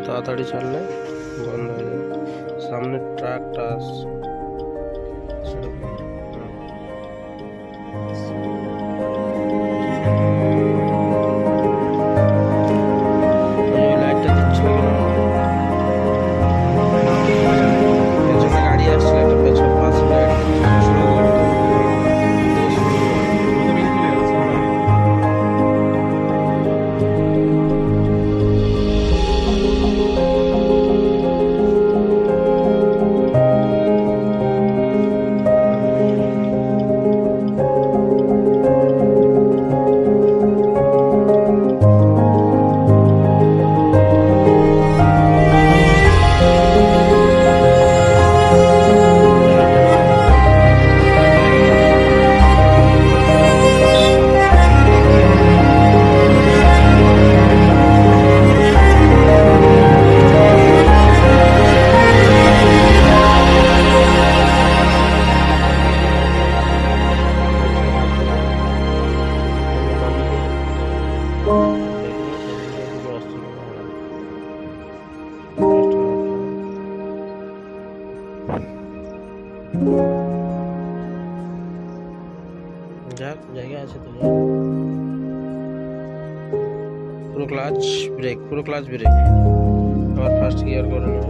তাড়াতাড়ি ছাড়লে বন্ধ হয়ে যাবে। সামনে ট্রাকটা আসছে। লাইটটা দিচ্ছিল পেছনে গাড়ি আসছিল, একটা পেছনে পাঁচ লাইট যাক, জায়গা আছে তো। পুরো ক্লাচ ব্রেক, পুরো ক্লাচ ব্রেক। আবার ফার্স্ট গিয়ার করে নেব।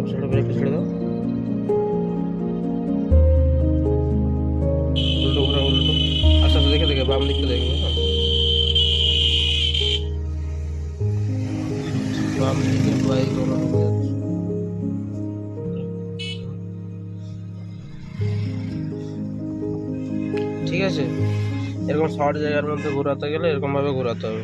ছেড়ে ব্রেক ছেড়ে দাও। উল্টো ঘোরা, উল্টো আস্তে আস্তে দেখে দেখে, বাম দিকটা দেখবে। বাম দিকে বাইক ঘোরানো যাচ্ছে। ঠিক আছে, এরকম শর্ট জায়গার মধ্যে ঘোরাতে গেলে এরকম ভাবে ঘোরাতে হবে।